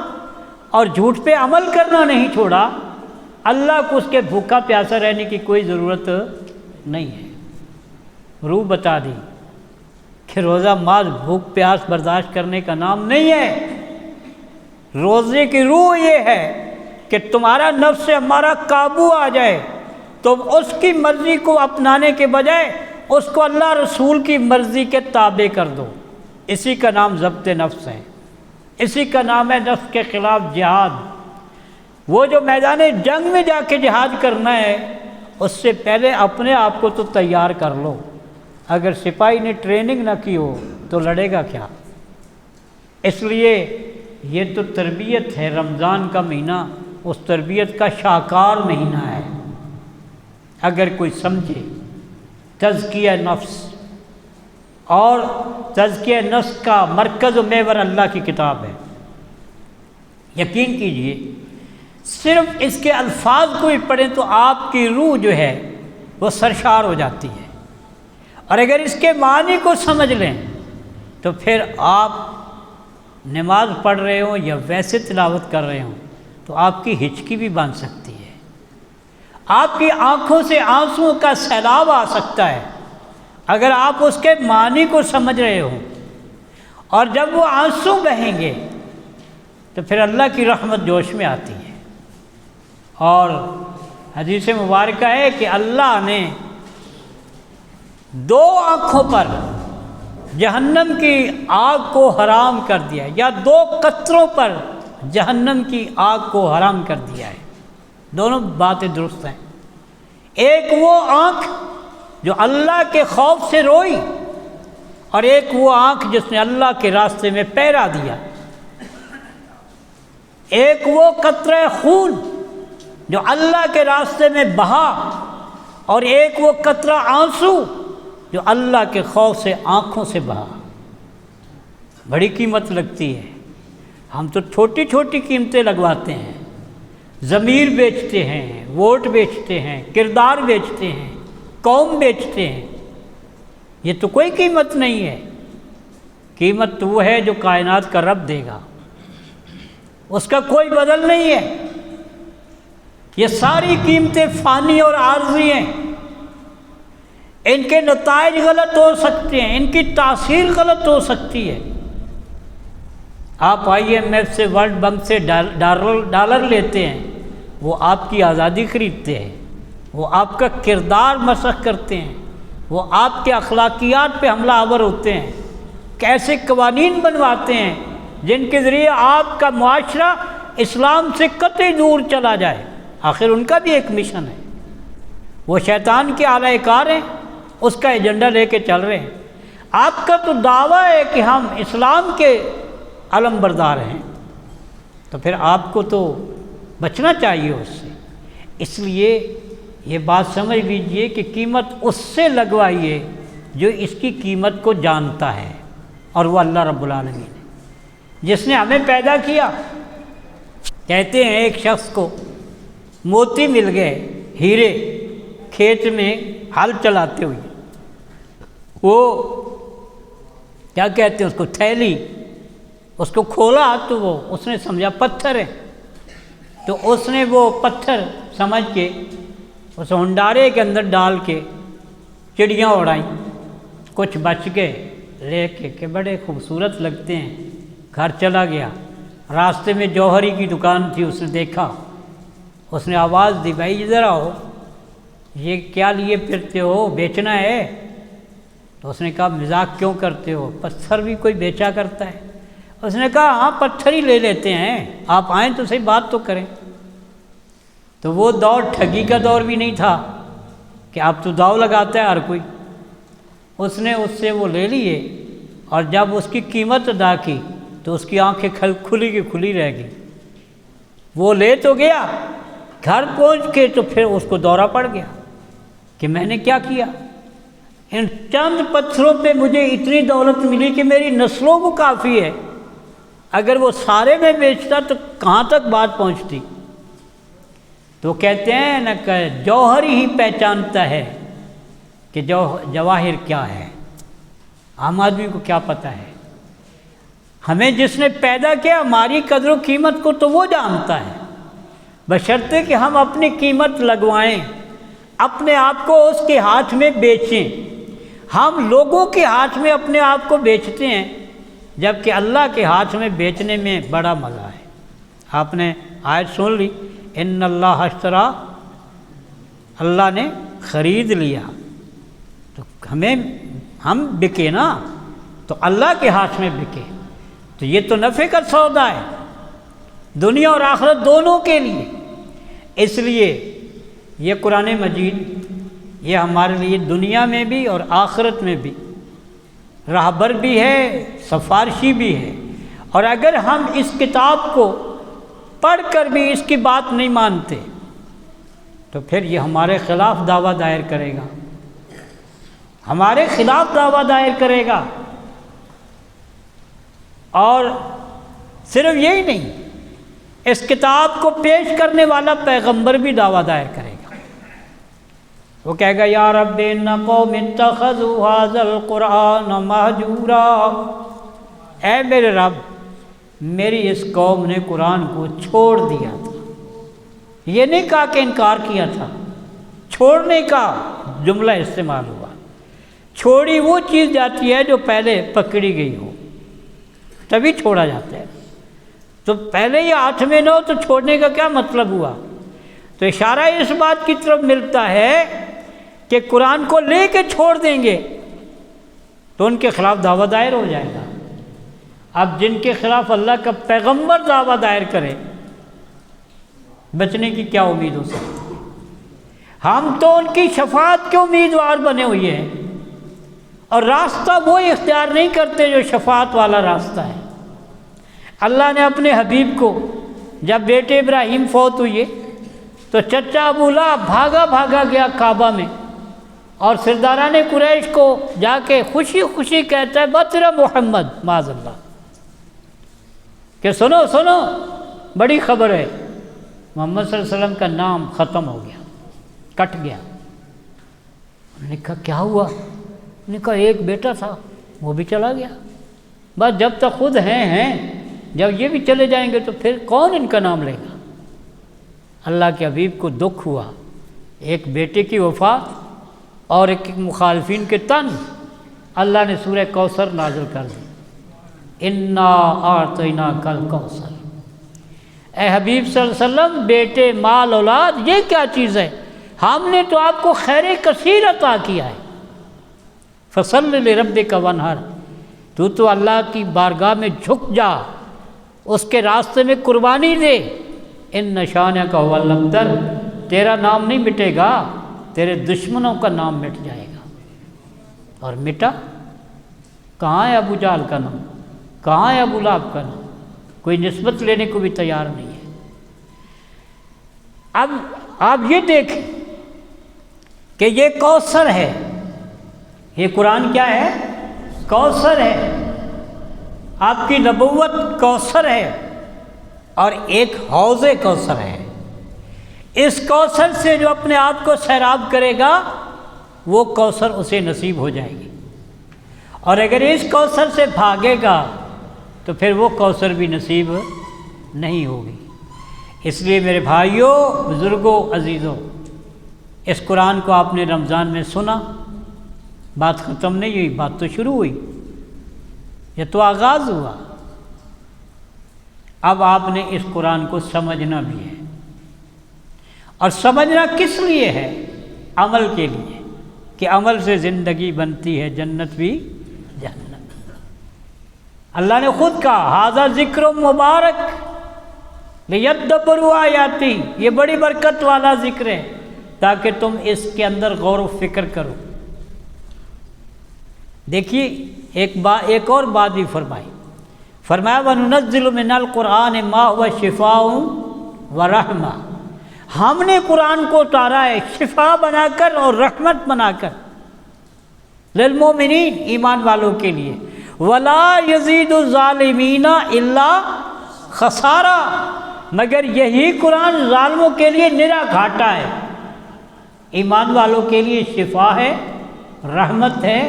اور جھوٹ پہ عمل کرنا نہیں چھوڑا، اللہ کو اس کے بھوکا پیاسا رہنے کی کوئی ضرورت نہیں ہے۔ روح بتا دی کہ روزہ مال بھوک پیاس برداشت کرنے کا نام نہیں ہے۔ روزے کی روح یہ ہے کہ تمہارا نفس سے ہمارا قابو آ جائے، تم اس کی مرضی کو اپنانے کے بجائے اس کو اللہ رسول کی مرضی کے تابع کر دو۔ اسی کا نام ضبط نفس ہے، اسی کا نام ہے نفس کے خلاف جہاد۔ وہ جو میدان جنگ میں جا کے جہاد کرنا ہے، اس سے پہلے اپنے آپ کو تو تیار کر لو۔ اگر سپاہی نے ٹریننگ نہ کی ہو تو لڑے گا کیا؟ اس لیے یہ تو تربیت ہے۔ رمضان کا مہینہ اس تربیت کا شاہکار مہینہ ہے۔ اگر کوئی سمجھے تزکیہ نفس، اور تزکیہ نفس کا مرکز و محور اللہ کی کتاب ہے، یقین کیجئے صرف اس کے الفاظ کو ہی پڑھیں تو آپ کی روح جو ہے وہ سرشار ہو جاتی ہے، اور اگر اس کے معنی کو سمجھ لیں تو پھر آپ نماز پڑھ رہے ہوں یا ویسے تلاوت کر رہے ہوں تو آپ کی ہچکی بھی بن سکتی ہے، آپ کی آنکھوں سے آنسوؤں کا سیلاب آ سکتا ہے اگر آپ اس کے معنی کو سمجھ رہے ہوں۔ اور جب وہ آنسو بہیں گے تو پھر اللہ کی رحمت جوش میں آتی ہے۔ اور حدیث مبارکہ ہے کہ اللہ نے 2 آنکھوں پر جہنم کی آگ کو حرام کر دیا ہے، یا 2 قطروں پر جہنم کی آگ کو حرام کر دیا ہے۔ دونوں باتیں درست ہیں۔ ایک وہ آنکھ جو اللہ کے خوف سے روئی اور ایک وہ آنکھ جس نے اللہ کے راستے میں پیرا دیا، ایک وہ قطرہ خون جو اللہ کے راستے میں بہا، اور ایک وہ قطرہ آنسو جو اللہ کے خوف سے آنکھوں سے بہا۔ بڑی قیمت لگتی ہے۔ ہم تو چھوٹی چھوٹی قیمتیں لگواتے ہیں، ضمیر بیچتے ہیں، ووٹ بیچتے ہیں، کردار بیچتے ہیں، قوم بیچتے ہیں۔ یہ تو کوئی قیمت نہیں ہے۔ قیمت تو وہ ہے جو کائنات کا رب دے گا، اس کا کوئی بدل نہیں ہے۔ یہ ساری قیمتیں فانی اور عارضی ہیں، ان کے نتائج غلط ہو سکتے ہیں، ان کی تاثیر غلط ہو سکتی ہے۔ آپ IMF سے، ورلڈ بینک سے ڈالر لیتے ہیں، وہ آپ کی آزادی خریدتے ہیں، وہ آپ کا کردار مسخ کرتے ہیں، وہ آپ کے اخلاقیات پہ حملہ آور ہوتے ہیں، کیسے قوانین بنواتے ہیں جن کے ذریعے آپ کا معاشرہ اسلام سے قطعی دور چلا جائے۔ آخر ان کا بھی ایک مشن ہے، وہ شیطان کے اعلی کار ہیں، اس کا ایجنڈا لے کے چل رہے ہیں۔ آپ کا تو دعویٰ ہے کہ ہم اسلام کے علم بردار ہیں، تو پھر آپ کو تو بچنا چاہیے اس سے۔ اس لیے یہ بات سمجھ لیجئے کہ قیمت اس سے لگوائیے جو اس کی قیمت کو جانتا ہے، اور وہ اللہ رب العالمین ہے جس نے ہمیں پیدا کیا۔ کہتے ہیں ایک شخص کو موتی مل گئے، ہیرے، کھیت میں ہل چلاتے ہوئے، وہ کیا کہتے ہیں اس کو، تھیلی، اس کو کھولا تو وہ اس نے سمجھا پتھر ہے، تو اس نے وہ پتھر سمجھ کے اس ہنڈارے کے اندر ڈال کے چڑیاں اڑائیں، کچھ بچ گئے لے کے کہ بڑے خوبصورت لگتے ہیں، گھر چلا گیا۔ راستے میں جوہری کی دکان تھی، اس نے دیکھا، اس نے آواز دی، بھائی ادھر آؤ، یہ کیا لیے پھرتے ہو، بیچنا ہے؟ تو اس نے کہا مذاق کیوں کرتے ہو، پتھر بھی کوئی بیچا کرتا ہے؟ اس نے کہا ہاں پتھر ہی لے لیتے ہیں، آپ آئیں تو صحیح، بات تو کریں۔ تو وہ دور ٹھگی کا دور بھی نہیں تھا کہ آپ تو داؤ لگاتا ہے ہر کوئی۔ اس نے اس سے وہ لے لیے، اور جب اس کی قیمت ادا کی تو اس کی آنکھیں کھلی کی کھلی رہ گئی۔ وہ لے تو گیا، گھر پہنچ کے تو پھر اس کو دورہ پڑ گیا کہ میں نے کیا کیا، ان چند پتھروں پہ مجھے اتنی دولت ملی کہ میری نسلوں کو کافی ہے، اگر وہ سارے میں بیچتا تو کہاں تک بات پہنچتی۔ تو کہتے ہیں نا کہ جوہر ہی پہچانتا ہے کہ جواہر کیا ہے، عام آدمی کو کیا پتہ ہے۔ ہمیں جس نے پیدا کیا، ہماری قدر و قیمت کو تو وہ جانتا ہے، بشرطے کہ ہم اپنی قیمت لگوائیں، اپنے آپ کو اس کے ہاتھ میں بیچیں۔ ہم لوگوں کے ہاتھ میں اپنے آپ کو بیچتے ہیں، جبکہ اللہ کے ہاتھ میں بیچنے میں بڑا مزہ ہے۔ آپ نے آیت سن لی، ان اللہ اشترا، اللہ نے خرید لیا، تو ہم بکے نا، تو اللہ کے ہاتھ میں بکے، تو یہ تو نفع کا سودا ہے، دنیا اور آخرت دونوں کے لیے۔ اس لیے یہ قرآن مجید یہ ہمارے لیے دنیا میں بھی اور آخرت میں بھی راہبر بھی ہے، سفارشی بھی ہے۔ اور اگر ہم اس کتاب کو پڑھ کر بھی اس کی بات نہیں مانتے تو پھر یہ ہمارے خلاف دعویٰ دائر کرے گا، ہمارے خلاف دعویٰ دائر کرے گا۔ اور صرف یہی نہیں، اس کتاب کو پیش کرنے والا پیغمبر بھی دعویٰ دائر کرے گا۔ وہ کہے گا یا رب ان قوم اتخذوا ھذا القرآن مہجورا، اے میرے رب میری اس قوم نے قرآن کو چھوڑ دیا تھا۔ یہ نہیں کہا کہ انکار کیا تھا، چھوڑنے کا جملہ استعمال ہوا۔ چھوڑی وہ چیز جاتی ہے جو پہلے پکڑی گئی ہو، تبھی چھوڑا جاتا ہے۔ تو پہلے یہ ہاتھ میں نہ ہو تو چھوڑنے کا کیا مطلب ہوا؟ تو اشارہ اس بات کی طرف ملتا ہے کہ قرآن کو لے کے چھوڑ دیں گے تو ان کے خلاف دعویٰ دائر ہو جائے گا۔ اب جن کے خلاف اللہ کا پیغمبر دعویٰ دائر کرے، بچنے کی کیا امید ہو سکتی؟ ہم تو ان کی شفاعت کے امیدوار بنے ہوئے ہیں، اور راستہ وہ اختیار نہیں کرتے جو شفاعت والا راستہ ہے۔ اللہ نے اپنے حبیب کو جب بیٹے ابراہیم فوت ہوئے تو چچا ابو لہب بھاگا بھاگا گیا کعبہ میں، اور سرداران قریش کو جا کے خوشی خوشی کہتا ہے بطر محمد، معاذ اللہ، کہ سنو سنو بڑی خبر ہے، محمد صلی اللہ علیہ وسلم کا نام ختم ہو گیا، کٹ گیا۔ انہوں نے کہا کیا ہوا؟ انہوں نے کہا ایک بیٹا تھا وہ بھی چلا گیا، بس جب تک خود ہیں جب یہ بھی چلے جائیں گے تو پھر کون ان کا نام لے گا؟ اللہ کے حبیب کو دکھ ہوا، ایک بیٹے کی وفات اور ایک مخالفین کے طنز۔ اللہ نے سورہ کوثر نازل کر دی، انا اعطیناک الکوثر۔ اے حبیب صلی اللہ علیہ وسلم، بیٹے، مال، اولاد، یہ کیا چیز ہے؟ ہم نے تو آپ کو خیر کثیر عطا کیا ہے۔ فصل لربک وانحر، تو اللہ کی بارگاہ میں جھک جا، اس کے راستے میں قربانی دے۔ ان شانک هو الابتر، تیرا نام نہیں مٹے گا، تیرے دشمنوں کا نام مٹ جائے گا۔ اور مٹا کہاں ہے ابو جہل کا نام، کہاں ہے ابو لہب کا نام؟ کوئی نسبت لینے کو بھی تیار نہیں ہے۔ اب آپ یہ دیکھیں کہ یہ کوثر ہے، یہ قرآن کیا ہے؟ کوثر ہے۔ آپ کی نبوت کوثر ہے، اور ایک حوض کوثر ہے۔ اس کوثر سے جو اپنے آپ کو سیراب کرے گا وہ کوثر اسے نصیب ہو جائے گی، اور اگر اس کوثر سے بھاگے گا تو پھر وہ کوثر بھی نصیب نہیں ہوگی۔ اس لیے میرے بھائیوں، بزرگوں، عزیزوں، اس قرآن کو آپ نے رمضان میں سنا، بات ختم نہیں ہوئی، بات تو شروع ہوئی، یہ تو آغاز ہوا۔ اب آپ نے اس قرآن کو سمجھنا بھی ہے، اور سمجھنا کس لیے ہے؟ عمل کے لیے، کہ عمل سے زندگی بنتی ہے، جنت بھی جنت۔ اللہ نے خود کہا ھذا ذکر مبارک لیدبروا آیاتی، یہ بڑی برکت والا ذکر ہے تاکہ تم اس کے اندر غور و فکر کرو۔ دیکھیے ایک اور بات بھی فرمایا وَنُنَزِّلُ مِنَ الْقُرْآنِ مَا هُوَ شِفَاءٌ وَرَحْمَةٌ، ہم نے قرآن کو اتارا ہے شفا بنا کر اور رحمت بنا کر، للمؤمنین، ایمان والوں کے لیے، وَلَا يَزِيدُ الظَّالِمِينَ إِلَّا خَسَارًا، مگر یہی قرآن ظالموں کے لیے نرا گھاٹا ہے۔ ایمان والوں کے لیے شفا ہے، رحمت ہے،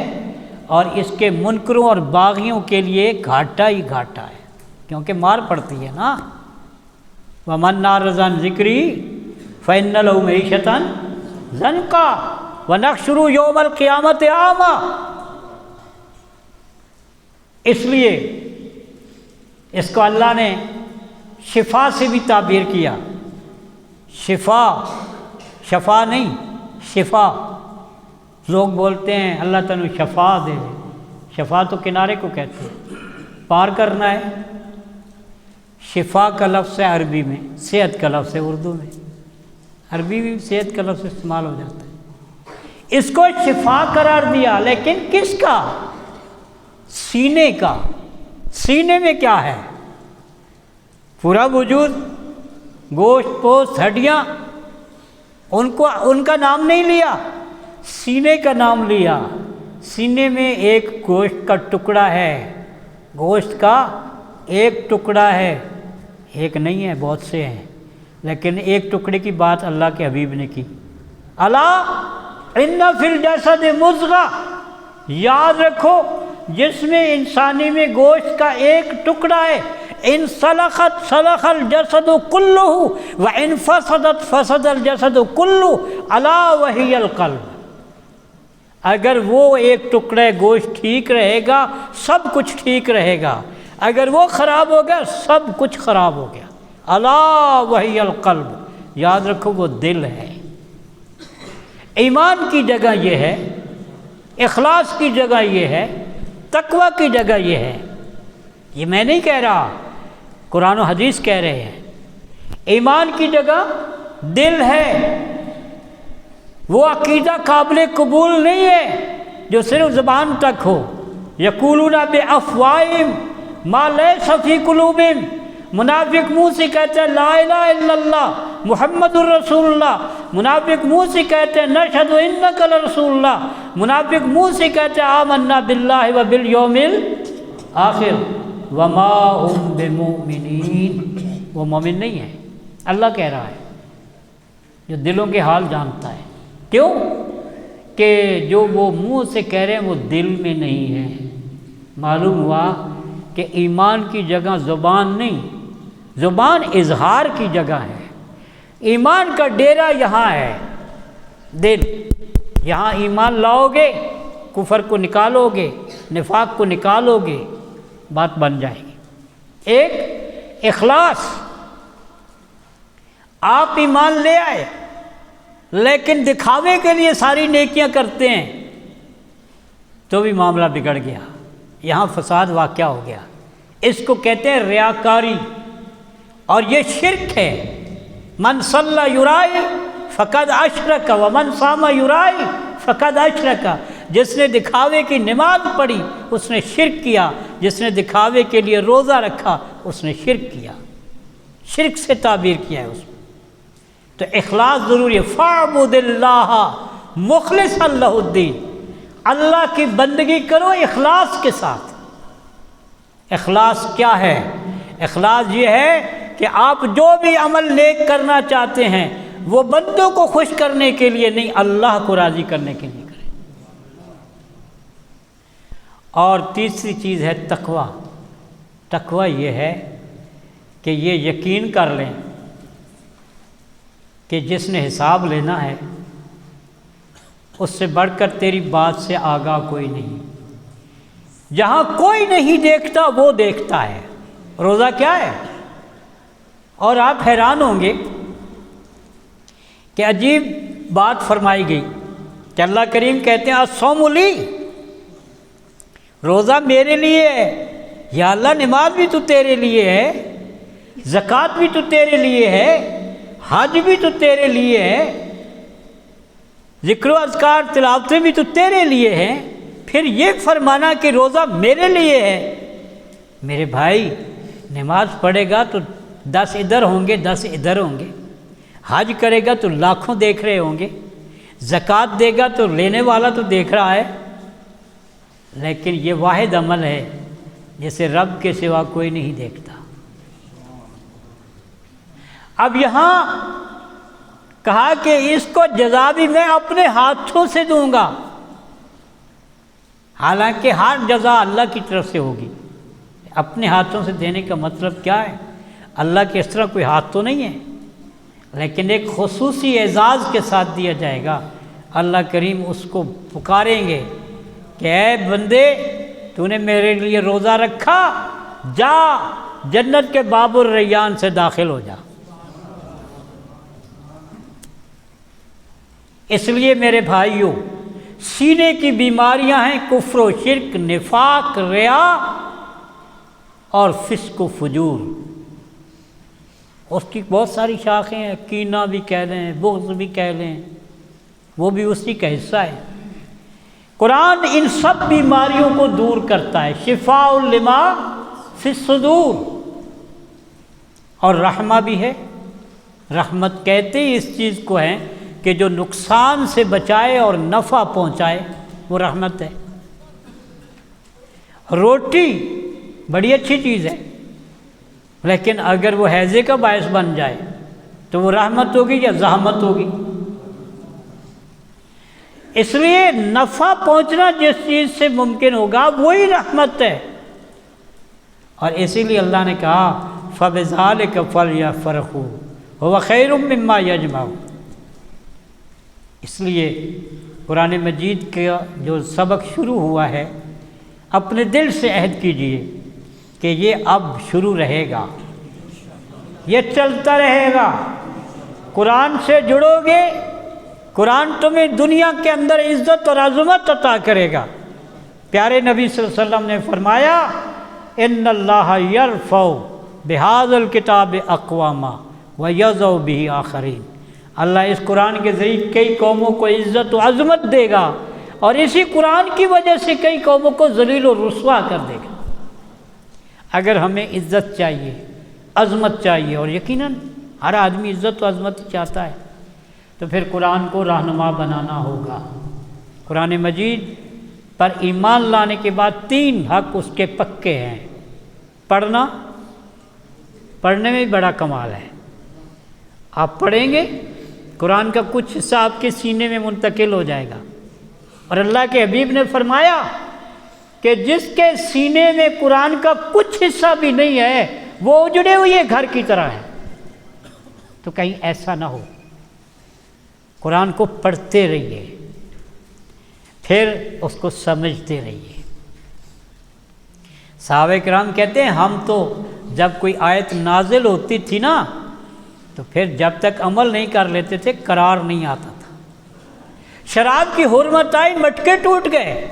اور اس کے منکروں اور باغیوں کے لیے گھاٹا ہی گھاٹا ہے، کیونکہ مار پڑتی ہے نا۔ وَمَنْ أَعْرَضَ عَنْ ذِكْرِي فَإِنَّ لَهُ مَعِيشَةً ضَنْكًا وَنَحْشُرُهُ يَوْمَ الْقِيَامَةِ أَعْمَىٰ۔ اس لیے اس کو اللہ نے شفا سے بھی تعبیر کیا، شفا نہیں، شفا۔ لوگ بولتے ہیں اللہ تعالیٰ شفا دے، شفا تو کنارے کو کہتے ہیں، پار کرنا ہے۔ شفا کا لفظ ہے عربی میں، صحت کا لفظ ہے اردو میں، عربی بھی صحت کا لفظ استعمال ہو جاتا ہے۔ اس کو شفا قرار دیا، لیکن کس کا؟ سینے کا۔ سینے میں کیا ہے؟ پورا وجود، گوشت پوست ہڈیاں، ان کا نام نہیں لیا، سینے کا نام لیا۔ سینے میں ایک گوشت کا ٹکڑا ہے، گوشت کا ایک ٹکڑا ہے، ایک نہیں ہے، بہت سے ہیں، لیکن ایک ٹکڑے کی بات اللہ کے حبیب نے کی۔ الا ان فی الجسد مضغہ، یاد رکھو جسم انسانی میں گوشت کا ایک ٹکڑا ہے، ان صلحت صلح الجسد کلہ وان فسدت فسد الجسد کلہ الا وہی القلب۔ اگر وہ ایک ٹکڑے گوشت ٹھیک رہے گا سب کچھ ٹھیک رہے گا، اگر وہ خراب ہو گیا سب کچھ خراب ہو گیا۔ الا وہی القلب، یاد رکھو وہ دل ہے۔ ایمان کی جگہ یہ ہے، اخلاص کی جگہ یہ ہے، تقوی کی جگہ یہ ہے۔ یہ میں نہیں کہہ رہا، قرآن و حدیث کہہ رہے ہیں۔ ایمان کی جگہ دل ہے، وہ عقیدہ قابل قبول نہیں ہے جو صرف زبان تک ہو، یقولون بافواہہم ما لیس فی قلوبہم، منافق منہ سے کہتے ہیں لا الہ الا اللہ محمد الرسول اللہ، منافق منہ سے کہتے ہیں نشہد انک لرسول اللہ، منافق منہ سے کہتے ہیں آمنا باللہ و بالیوم الآخر وما ہم بمؤمنین، وہ مومن نہیں ہے۔ اللہ کہہ رہا ہے جو دلوں کے حال جانتا ہے، کیوں کہ جو وہ منہ سے کہہ رہے ہیں وہ دل میں نہیں ہے۔ معلوم ہوا کہ ایمان کی جگہ زبان نہیں، زبان اظہار کی جگہ ہے، ایمان کا ڈیرا یہاں ہے دل، یہاں ایمان لاؤ گے، کفر کو نکالو گے، نفاق کو نکالو گے، بات بن جائے گی۔ ایک اخلاص، آپ ایمان لے آئے لیکن دکھاوے کے لیے ساری نیکیاں کرتے ہیں تو بھی معاملہ بگڑ گیا، یہاں فساد واقع ہو گیا۔ اس کو کہتے ہیں ریاکاری، اور یہ شرک ہے۔ من صلی یرائی فقد اشرک ومن صام یرائی فقد اشرک، جس نے دکھاوے کی نماز پڑھی اس نے شرک کیا، جس نے دکھاوے کے لیے روزہ رکھا اس نے شرک کیا، شرک سے تعبیر کیا ہے اس میں۔ تو اخلاص ضروری ہے۔ فاعبد اللہ مخلصا لہ الدین، اللہ کی بندگی کرو اخلاص کے ساتھ۔ اخلاص کیا ہے؟ اخلاص یہ ہے کہ آپ جو بھی عمل نیک کرنا چاہتے ہیں وہ بندوں کو خوش کرنے کے لیے نہیں، اللہ کو راضی کرنے کے لیے کریں۔ اور تیسری چیز ہے تقوی۔ تقوی یہ ہے کہ یہ یقین کر لیں کہ جس نے حساب لینا ہے اس سے بڑھ کر تیری بات سے آگاہ کوئی نہیں، جہاں کوئی نہیں دیکھتا وہ دیکھتا ہے۔ روزہ کیا ہے؟ اور آپ حیران ہوں گے کہ عجیب بات فرمائی گئی کہ اللہ کریم کہتے ہیں الصوم لی، روزہ میرے لیے ہے۔ یا اللہ نماز بھی تو تیرے لیے ہے، زکوٰۃ بھی تو تیرے لیے ہے، حج بھی تو تیرے لیے ہے، ذکر و اذکار تلاوتیں بھی تو تیرے لیے ہیں، پھر یہ فرمانا کہ روزہ میرے لیے ہے۔ میرے بھائی نماز پڑھے گا تو 10 ادھر ہوں گے 10 ادھر ہوں گے، حج کرے گا تو لاکھوں دیکھ رہے ہوں گے، زکوٰۃ دے گا تو لینے والا تو دیکھ رہا ہے، لیکن یہ واحد عمل ہے جسے رب کے سوا کوئی نہیں دیکھتا۔ اب یہاں کہا کہ اس کو جزا بھی میں اپنے ہاتھوں سے دوں گا، حالانکہ ہر جزا اللہ کی طرف سے ہوگی۔ اپنے ہاتھوں سے دینے کا مطلب کیا ہے؟ اللہ کے اس طرح کوئی ہاتھ تو نہیں ہے، لیکن ایک خصوصی اعزاز کے ساتھ دیا جائے گا۔ اللہ کریم اس کو پکاریں گے کہ اے بندے تو نے میرے لیے روزہ رکھا، جا جنت کے باب الریان سے داخل ہو جا۔ اس لیے میرے بھائیوں سینے کی بیماریاں ہیں کفر و شرک، نفاق، ریا اور فسق و فجور۔ اس کی بہت ساری شاخیں ہیں، کینہ بھی کہہ لیں، بغض بھی کہہ لیں، وہ بھی اسی کا حصہ ہے۔ قرآن ان سب بیماریوں کو دور کرتا ہے، شفاء لما فی الصدور، اور رحمہ بھی ہے۔ رحمت کہتے ہی اس چیز کو ہے کہ جو نقصان سے بچائے اور نفع پہنچائے، وہ رحمت ہے۔ روٹی بڑی اچھی چیز ہے، لیکن اگر وہ ہیضے کا باعث بن جائے تو وہ رحمت ہوگی یا زحمت ہوگی؟ اس لیے نفع پہنچنا جس چیز سے ممکن ہوگا وہی رحمت ہے، اور اسی لیے اللہ نے کہا فَبِذَلِكَ فَلْيَفْرَحُوا هُوَ خَيْرٌ مِّمَّا يَجْمَعُونَ۔ اس لیے قرآن مجید کا جو سبق شروع ہوا ہے، اپنے دل سے عہد کیجئے کہ یہ اب شروع رہے گا، یہ چلتا رہے گا۔ قرآن سے جڑو گے، قرآن تمہیں دنیا کے اندر عزت اور عظمت عطا کرے گا۔ پیارے نبی صلی اللہ علیہ وسلم نے فرمایا ان اللہ یرفع بہذا الکتاب اقواما ویضع بہ آخرین، اللہ اس قرآن کے ذریعے کئی قوموں کو عزت و عظمت دے گا اور اسی قرآن کی وجہ سے کئی قوموں کو ذلیل و رسوا کر دے گا۔ اگر ہمیں عزت چاہیے، عظمت چاہیے، اور یقیناً ہر آدمی عزت و عظمت چاہتا ہے، تو پھر قرآن کو رہنما بنانا ہوگا۔ قرآن مجید پر ایمان لانے کے بعد 3 حق اس کے پکے ہیں۔ پڑھنے میں بھی بڑا کمال ہے۔ آپ پڑھیں گے، قرآن کا کچھ حصہ آپ کے سینے میں منتقل ہو جائے گا، اور اللہ کے حبیب نے فرمایا کہ جس کے سینے میں قرآن کا کچھ حصہ بھی نہیں ہے وہ اجڑے ہوئے گھر کی طرح ہے۔ تو کہیں ایسا نہ ہو، قرآن کو پڑھتے رہیے، پھر اس کو سمجھتے رہیے۔ صحابہ کرام کہتے ہیں ہم تو جب کوئی آیت نازل ہوتی تھی نا تو پھر جب تک عمل نہیں کر لیتے تھے قرار نہیں آتا تھا۔ شراب کی حرمت آئی، مٹکے ٹوٹ گئے۔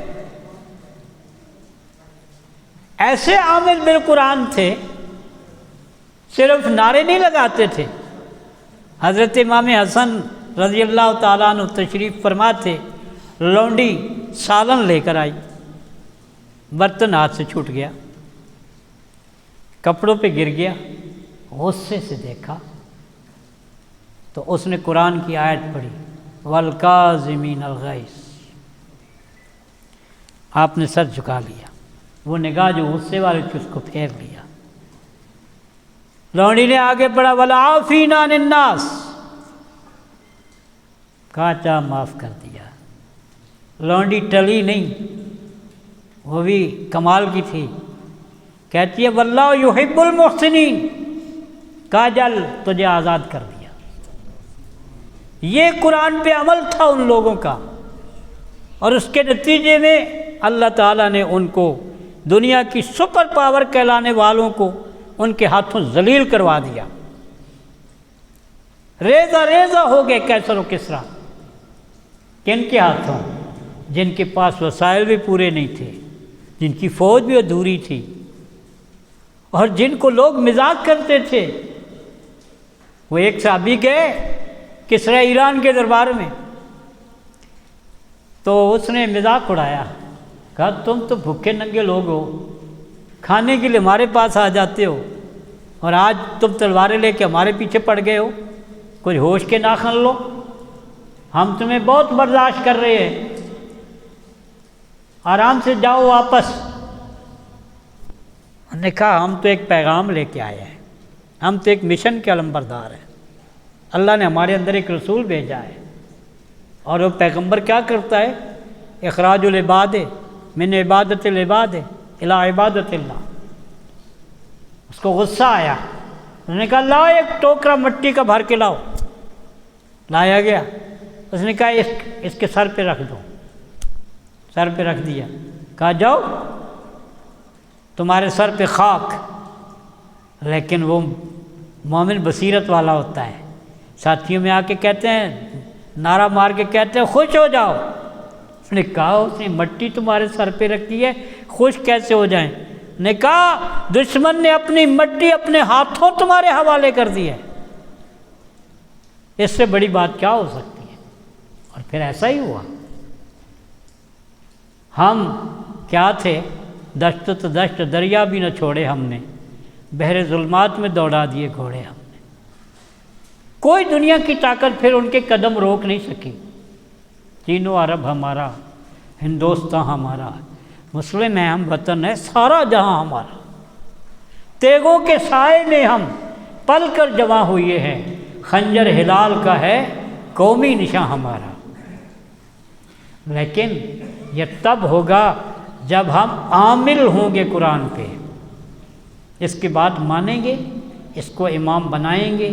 ایسے عامل بالقرآن تھے، صرف نعرے نہیں لگاتے تھے۔ حضرت امام حسن رضی اللہ تعالیٰ عنہ تشریف فرما تھے، لونڈی سالن لے کر آئی، برتن ہاتھ سے چھوٹ گیا، کپڑوں پہ گر گیا، غصے سے دیکھا تو اس نے قرآن کی آیت پڑھی، والکاظمین الغیظ۔ آپ نے سر جھکا لیا، وہ نگاہ جو غصے والے تھی اس کو پھیر لیا۔ لونڈی نے آگے پڑھا، والعافین عن الناس، کہا چاہ معاف کر دیا۔ لونڈی ٹلی نہیں، وہ بھی کمال کی تھی، کہتی ہے واللہ یحب المحسنین، کہا جل تجھے آزاد کر دیا۔ یہ قرآن پہ عمل تھا ان لوگوں کا، اور اس کے نتیجے میں اللہ تعالیٰ نے ان کو دنیا کی سپر پاور کہلانے والوں کو ان کے ہاتھوں ذلیل کروا دیا۔ ریزہ ریزہ ہو گئے کیسر و کسریٰ، کن کے ہاتھوں؟ جن کے پاس وسائل بھی پورے نہیں تھے، جن کی فوج بھی ادھوری تھی، اور جن کو لوگ مذاق کرتے تھے۔ وہ ایک صحابی گئے کسریٰ ایران کے دربار میں، تو اس نے مذاق اڑایا، کہا تم تو بھوکے ننگے لوگ ہو، کھانے کے لیے ہمارے پاس آ جاتے ہو، اور آج تم تلواریں لے کے ہمارے پیچھے پڑ گئے ہو، کچھ ہوش کے ناخن لو، ہم تمہیں بہت برداشت کر رہے ہیں، آرام سے جاؤ واپس۔ انہوں نے کہا ہم تو ایک پیغام لے کے آئے ہیں، ہم تو ایک مشن کے علمبردار ہیں، اللہ نے ہمارے اندر ایک رسول بھیجا ہے، اور وہ پیغمبر کیا کرتا ہے؟ اخراج العباد من عبادت العباد الی عبادت اللہ۔ اس کو غصہ آیا، انہوں نے کہا لاؤ ایک ٹوکرا مٹی کا بھر کے لاؤ۔ لایا گیا، اس نے کہا اس کے سر پہ رکھ دو، سر پہ رکھ دیا، کہا جاؤ تمہارے سر پہ خاک۔ لیکن وہ مومن بصیرت والا ہوتا ہے، ساتھیوں میں آ کے کہتے ہیں، نعرہ مار کے کہتے ہیں خوش ہو جاؤ۔ اس نے کہا اس نے مٹی تمہارے سر پہ رکھی ہے، خوش کیسے ہو جائیں؟ نے کہا دشمن نے اپنی مٹی اپنے ہاتھوں تمہارے حوالے کر دی ہے، اس سے بڑی بات کیا ہو سکتی ہے؟ اور پھر ایسا ہی ہوا۔ ہم کیا تھے؟ دشت تو دشت، دریا بھی نہ چھوڑے ہم نے، بحر ظلمات میں دوڑا دیے گھوڑے ہم نے۔ کوئی دنیا کی طاقت پھر ان کے قدم روک نہیں سکی۔ تینوں عرب ہمارا، ہندوستان ہمارا، مسلم ہے ہم، وطن ہے سارا جہاں ہمارا، تیغوں کے سائے میں ہم پل کر جمع ہوئے ہیں، خنجر ہلال کا ہے قومی نشاں ہمارا۔ لیکن یہ تب ہوگا جب ہم عامل ہوں گے قرآن پہ، اس کی بات مانیں گے، اس کو امام بنائیں گے،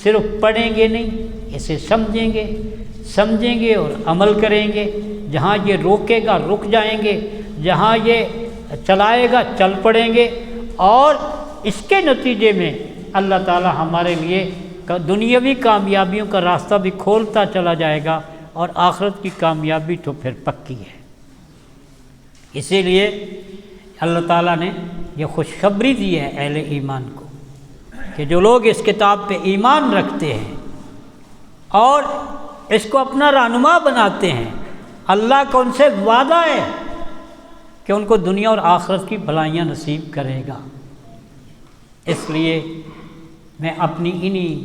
صرف پڑھیں گے نہیں، اسے سمجھیں گے اور عمل کریں گے۔ جہاں یہ روکے گا رک جائیں گے، جہاں یہ چلائے گا چل پڑیں گے، اور اس کے نتیجے میں اللہ تعالی ہمارے لیے دنیاوی کامیابیوں کا راستہ بھی کھولتا چلا جائے گا، اور آخرت کی کامیابی تو پھر پکی ہے۔ اسی لیے اللہ تعالیٰ نے یہ خوشخبری دی ہے اہل ایمان کو کہ جو لوگ اس کتاب پہ ایمان رکھتے ہیں اور اس کو اپنا رہنما بناتے ہیں، اللہ کا ان سے وعدہ ہے کہ ان کو دنیا اور آخرت کی بھلائیاں نصیب کرے گا۔ اس لیے میں اپنی انہی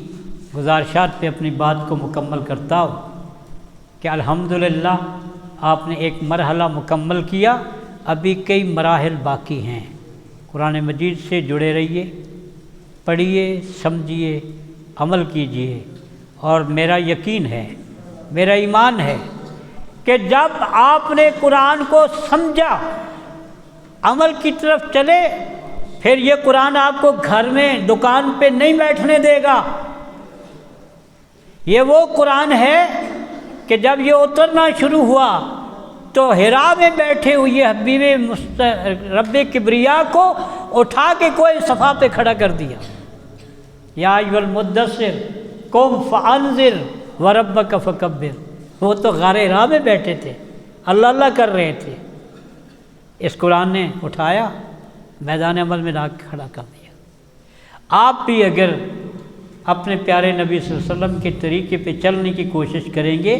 گزارشات پہ اپنی بات کو مکمل کرتا ہوں کہ الحمدللہ آپ نے ایک مرحلہ مکمل کیا، ابھی کئی مراحل باقی ہیں۔ قرآن مجید سے جڑے رہیے، پڑھیے، سمجھیے، عمل کیجیے، اور میرا یقین ہے، میرا ایمان ہے کہ جب آپ نے قرآن کو سمجھا، عمل کی طرف چلے، پھر یہ قرآن آپ کو گھر میں دکان پہ نہیں بیٹھنے دے گا۔ یہ وہ قرآن ہے کہ جب یہ اترنا شروع ہوا تو حرا میں بیٹھے ہوئے حبیب رب کبریا کو اٹھا کے کوئی صفا پہ کھڑا کر دیا۔ یا ایھا المدثر قم فانذر وربک فکبر۔ وہ تو غار حرا میں بیٹھے تھے، اللہ اللہ کر رہے تھے، اس قرآن نے اٹھایا، میدان عمل میں لا کے کھڑا کر دیا۔ آپ بھی اگر اپنے پیارے نبی صلی اللہ علیہ وسلم کے طریقے پہ چلنے کی کوشش کریں گے،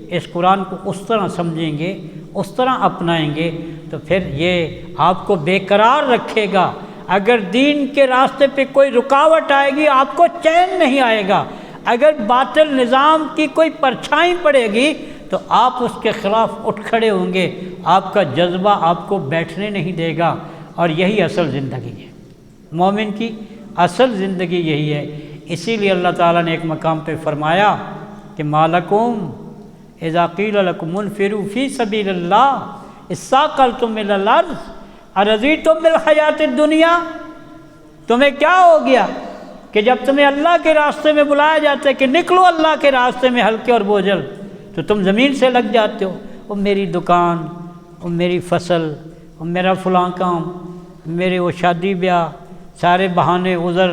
اس قرآن کو اس طرح سمجھیں گے، اس طرح اپنائیں گے، تو پھر یہ آپ کو بے قرار رکھے گا۔ اگر دین کے راستے پہ کوئی رکاوٹ آئے گی، آپ کو چین نہیں آئے گا۔ اگر باطل نظام کی کوئی پرچھائی پڑے گی تو آپ اس کے خلاف اٹھ کھڑے ہوں گے، آپ کا جذبہ آپ کو بیٹھنے نہیں دے گا، اور یہی اصل زندگی ہے۔ مومن کی اصل زندگی یہی ہے۔ اسی لیے اللہ تعالیٰ نے ایک مقام پہ فرمایا کہ مالکم اذا قیل لکم انفروا فی سبیل اللہ اثاقلتم الی الارض ارضیتم بالحیات الدنیا۔ تمہیں کیا ہو گیا کہ جب تمہیں اللہ کے راستے میں بلایا جاتا ہے کہ نکلو اللہ کے راستے میں ہلکے اور بوجھل، تو تم زمین سے لگ جاتے ہو، وہ میری دکان، وہ میری فصل، وہ میرا فلاں کام، میرے وہ شادی بیاہ، سارے بہانے عذر۔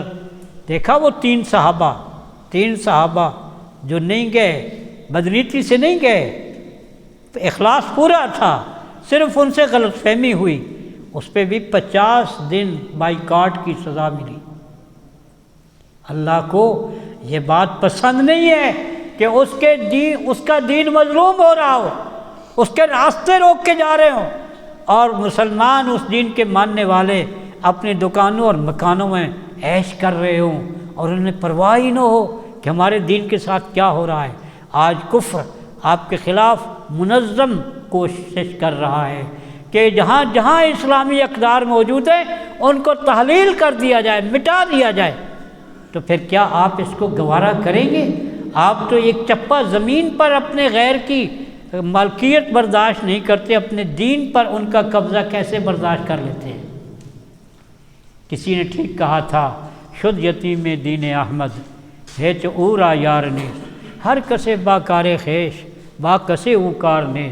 دیکھا وہ تین صحابہ جو نہیں گئے، بدنیتی سے نہیں گئے، اخلاص پورا تھا، صرف ان سے غلط فہمی ہوئی، اس پہ بھی 50 دن بائیکاٹ کی سزا ملی۔ اللہ کو یہ بات پسند نہیں ہے کہ اس کا دین مظلوم ہو رہا ہو، اس کے راستے روک کے جا رہے ہوں، اور مسلمان اس دین کے ماننے والے اپنی دکانوں اور مکانوں میں عیش کر رہے ہوں، اور انہیں پرواہ ہی نہ ہو کہ ہمارے دین کے ساتھ کیا ہو رہا ہے۔ آج کفر آپ کے خلاف منظم کوشش کر رہا ہے کہ جہاں جہاں اسلامی اقدار موجود ہیں ان کو تحلیل کر دیا جائے، مٹا دیا جائے۔ تو پھر کیا آپ اس کو گوارا کریں گے؟ آپ تو ایک چپا زمین پر اپنے غیر کی ملکیت برداشت نہیں کرتے، اپنے دین پر ان کا قبضہ کیسے برداشت کر لیتے ہیں؟ کسی نے ٹھیک کہا تھا، شد یتیم دین احمد ہے چو اورا یار نے ہر کسے با کار خیش با کسے او کار نے۔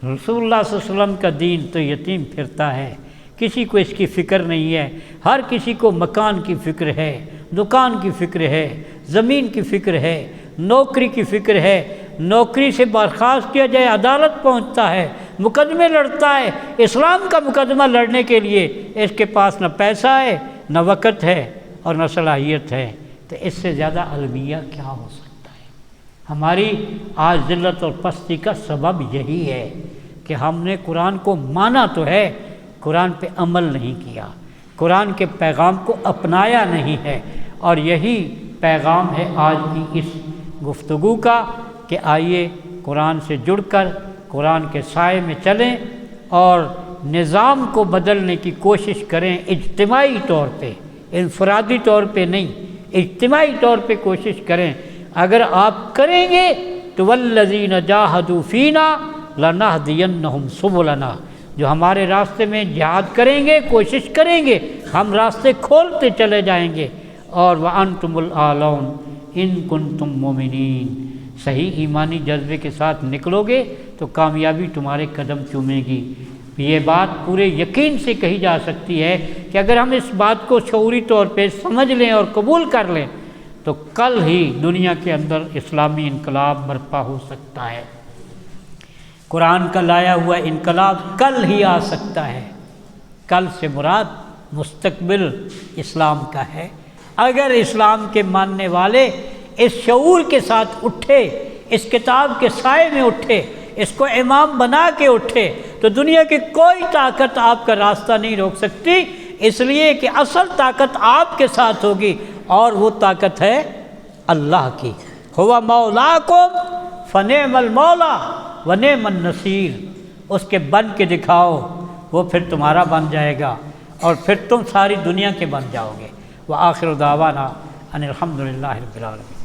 رسول اللہ صلی اللہ علیہ وسلم کا دین تو یتیم پھرتا ہے، کسی کو اس کی فکر نہیں ہے، ہر کسی کو مکان کی فکر ہے، دکان کی فکر ہے، زمین کی فکر ہے، نوکری کی فکر ہے، نوکری سے برخاست کیا جائے عدالت پہنچتا ہے، مقدمے لڑتا ہے۔ اسلام کا مقدمہ لڑنے کے لیے اس کے پاس نہ پیسہ ہے، نہ وقت ہے، اور نہ صلاحیت ہے۔ تو اس سے زیادہ المیہ کیا ہو سکتا ہے؟ ہماری آج ذلت اور پستی کا سبب یہی ہے کہ ہم نے قرآن کو مانا تو ہے، قرآن پہ عمل نہیں کیا، قرآن کے پیغام کو اپنایا نہیں ہے۔ اور یہی پیغام ہے آج کی اس گفتگو کا کہ آئیے قرآن سے جڑ کر قرآن کے سائے میں چلیں اور نظام کو بدلنے کی کوشش کریں، اجتماعی طور پہ، انفرادی طور پہ نہیں، اجتماعی طور پہ کوشش کریں۔ اگر آپ کریں گے تو والذین جاہدوا فینا لنہدینہم سبلنا، جو ہمارے راستے میں جہاد کریں گے، کوشش کریں گے، ہم راستے کھولتے چلے جائیں گے۔ اور وَأَنْتُمُ الْأَعْلَوْنَ إِن كُنتُم مُؤْمِنِينَ، صحیح ایمانی جذبے کے ساتھ نکلو گے تو کامیابی تمہارے قدم چومے گی۔ یہ بات پورے یقین سے کہی جا سکتی ہے کہ اگر ہم اس بات کو شعوری طور پہ سمجھ لیں اور قبول کر لیں تو کل ہی دنیا کے اندر اسلامی انقلاب برپا ہو سکتا ہے۔ قرآن کا لایا ہوا انقلاب کل ہی آ سکتا ہے۔ کل سے مراد مستقبل اسلام کا ہے۔ اگر اسلام کے ماننے والے اس شعور کے ساتھ اٹھے، اس کتاب کے سائے میں اٹھے، اس کو امام بنا کے اٹھے تو دنیا کی کوئی طاقت آپ کا راستہ نہیں روک سکتی، اس لیے کہ اصل طاقت آپ کے ساتھ ہوگی، اور وہ طاقت ہے اللہ کی۔ ہوا مولاکم فنعم المولا ونعم النصیر، اس کے بن کے دکھاؤ، وہ پھر تمہارا بن جائے گا اور پھر تم ساری دنیا کے بن جاؤ گے۔ وآخر دعوانا ان الحمد للہ رب العالمین۔